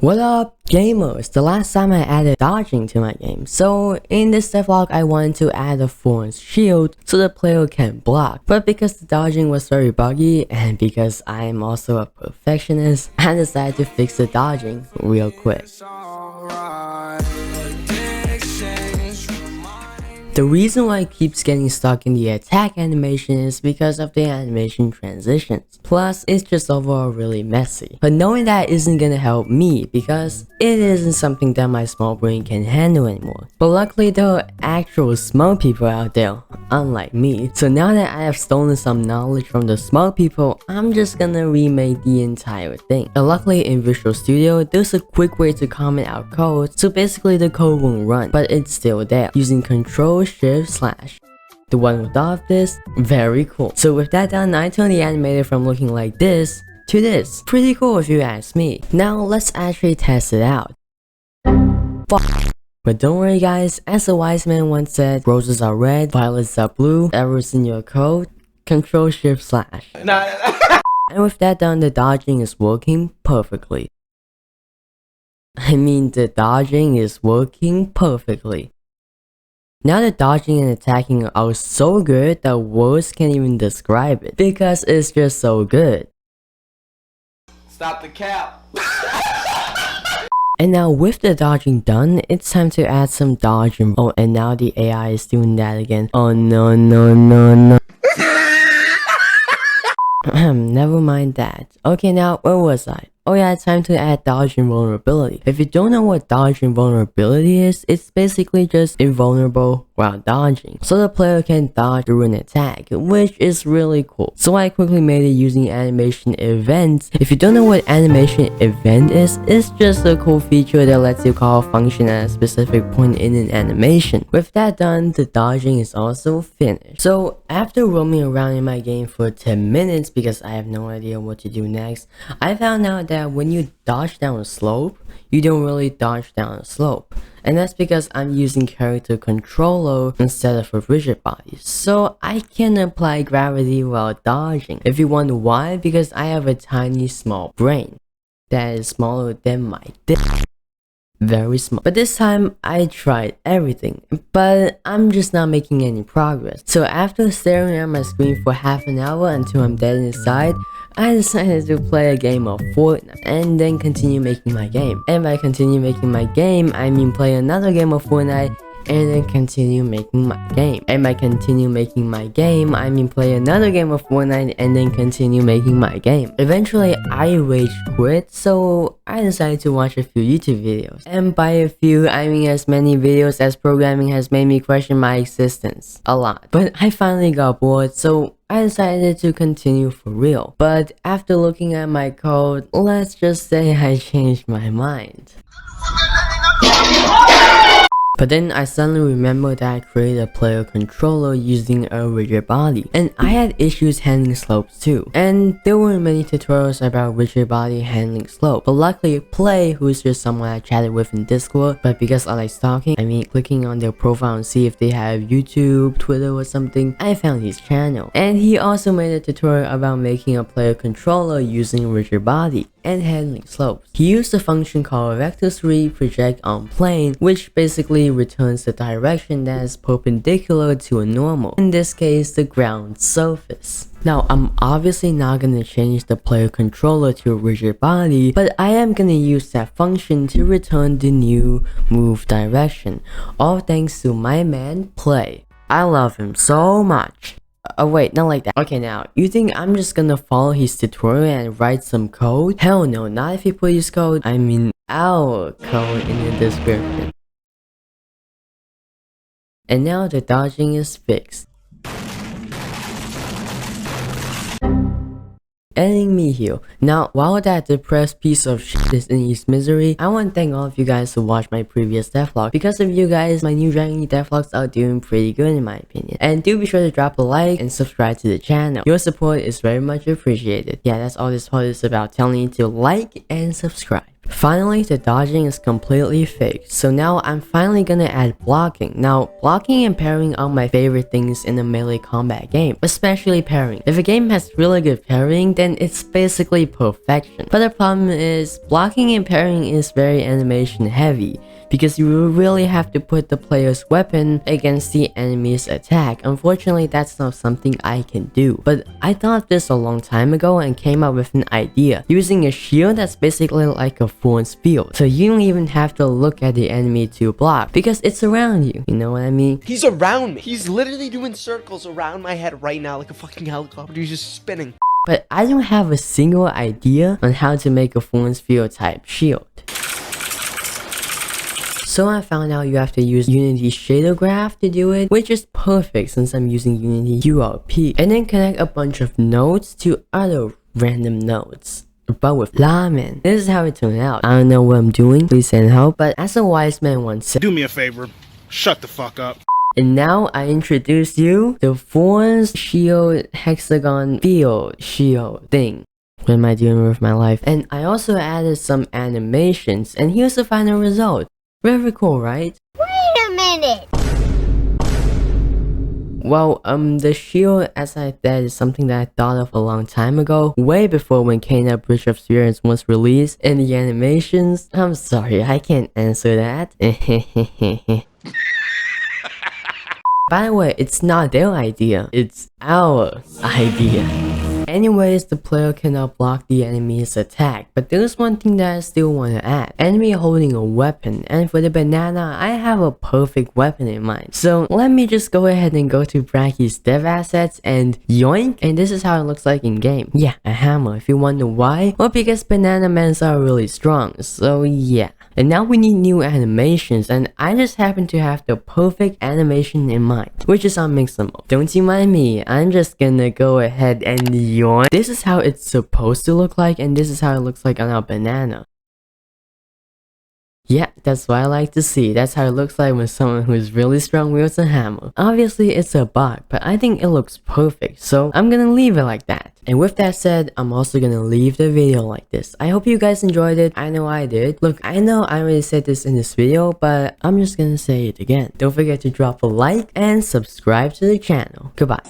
What up, gamers? The last time I added dodging to my game, so in this devlog I wanted to add a force shield so the player can block, but because the dodging was very buggy and because I am also a perfectionist, I decided to fix the dodging real quick. The reason why it keeps getting stuck in the attack animation is because of the animation transitions. Plus, it's just overall really messy. But knowing that isn't gonna help me because it isn't something that my small brain can handle anymore. But luckily there are actual smart people out there, unlike me. So now that I have stolen some knowledge from the smart people, I'm just gonna remake the entire thing. And luckily in Visual Studio, there's a quick way to comment out code, so basically the code won't run, but it's still there, using Ctrl-Shift/. The one without this, very cool. So with that done, I turned the animator from looking like this to this. Pretty cool if you ask me. Now let's actually test it out. But don't worry guys, as a wise man once said, roses are red, violets are blue, errors in your code, Ctrl-Shift/. And with that done, the dodging is working perfectly. The dodging is working perfectly. Now the dodging and attacking are so good that words can't even describe it, because it's just so good. Stop the cap! And now with the dodging done, it's time to add some dodging. Oh, and now the AI is doing that again. Oh no. Never mind that. Okay, now where was I? Oh yeah, it's time to add dodge invulnerability. If you don't know what dodge invulnerability is, it's basically just invulnerable while dodging. So the player can dodge through an attack, which is really cool. So I quickly made it using animation events. If you don't know what animation event is, it's just a cool feature that lets you call a function at a specific point in an animation. With that done, the dodging is also finished. So after roaming around in my game for 10 minutes because I have no idea what to do next, I found out that when you dodge down a slope, you don't really dodge down a slope. And that's because I'm using character controller instead of a rigid body, so I can apply gravity while dodging. If you wonder why, because I have a tiny small brain that is smaller than my dick. Very small. But this time I tried everything, but I'm just not making any progress. So after staring at my screen for half an hour until I'm dead inside, I decided to play a game of Fortnite and then continue making my game. And by continue making my game, I mean play another game of Fortnite and then continue making my game. And by continue making my game, I mean play another game of Fortnite and then continue making my game. Eventually, I rage quit, so I decided to watch a few YouTube videos. And by a few, I mean as many videos as programming has made me question my existence. A lot. But I finally got bored, so I decided to continue for real. But after looking at my code, let's just say I changed my mind. But then I suddenly remembered that I created a player controller using a rigid body, and I had issues handling slopes too. And there weren't many tutorials about rigid body handling slope, but luckily Play, who is just someone I chatted with in Discord, but because I like stalking, clicking on their profile and see if they have YouTube, Twitter or something, I found his channel. And he also made a tutorial about making a player controller using rigid body and handling slopes. He used a function called vector3 project on plane, which basically returns the direction that is perpendicular to a normal, in this case the ground surface. Now I'm obviously not gonna change the player controller to a rigid body, but I am gonna use that function to return the new move direction, all thanks to my man Play. I love him so much. Oh wait, not like that. Okay, now, you think I'm just gonna follow his tutorial and write some code? Hell no, not if you put his code, our code in the description. And now the dodging is fixed. Ending me here. Now, while that depressed piece of shit is in his misery, I want to thank all of you guys who watched my previous devlog. Because of you guys, my new Dragony devlogs are doing pretty good in my opinion. And do be sure to drop a like and subscribe to the channel. Your support is very much appreciated. Yeah, that's all this part is about, telling you to like and subscribe. Finally, the dodging is completely fixed, so now I'm finally gonna add blocking. Now, blocking and parrying are my favorite things in a melee combat game, especially parrying. If a game has really good parrying, then it's basically perfection. But the problem is, blocking and parrying is very animation heavy, because you really have to put the player's weapon against the enemy's attack. Unfortunately, that's not something I can do. But I thought of this a long time ago and came up with an idea, using a shield that's basically like a force field. So you don't even have to look at the enemy to block, because it's around you, you know what I mean? He's around me. He's literally doing circles around my head right now like a fucking helicopter. He's just spinning. But I don't have a single idea on how to make a force field type shield. So I found out you have to use Unity shader graph to do it, which is perfect since I'm using Unity WRLD. And then connect a bunch of nodes to other random nodes. But with ramen, this is how it turned out. I don't know what I'm doing, please send help, but as a wise man once said, do me a favor, shut the fuck up. And now I introduce you the force shield hexagon field shield thing. What am I doing with my life? And I also added some animations, and here's the final result. Very cool, right? Wait a minute! Well, the shield, as I said, is something that I thought of a long time ago, way before when Kena Bridge of Spirits was released, and the animations, I'm sorry, I can't answer that. By the way, it's not their idea, it's our idea. Anyways, the player cannot block the enemy's attack, but there's one thing that I still want to add. Enemy holding a weapon, and for the banana, I have a perfect weapon in mind. So let me just go ahead and go to Dragi's dev assets and yoink, and this is how it looks like in game. Yeah, a hammer. If you wonder why, well, because banana mans are really strong, so yeah. And now we need new animations, and I just happen to have the perfect animation in mind, which is on Mixamo. Don't you mind me, I'm just gonna go ahead and yoink. This is how it's supposed to look like, and this is how it looks like on our banana. Yeah, that's what I like to see. That's how it looks like when someone who is really strong wields a hammer. Obviously, it's a bug, but I think it looks perfect, so I'm gonna leave it like that. And with that said, I'm also gonna leave the video like this. I hope you guys enjoyed it. I know I did. Look, I know I already said this in this video, but I'm just gonna say it again. Don't forget to drop a like and subscribe to the channel. Goodbye.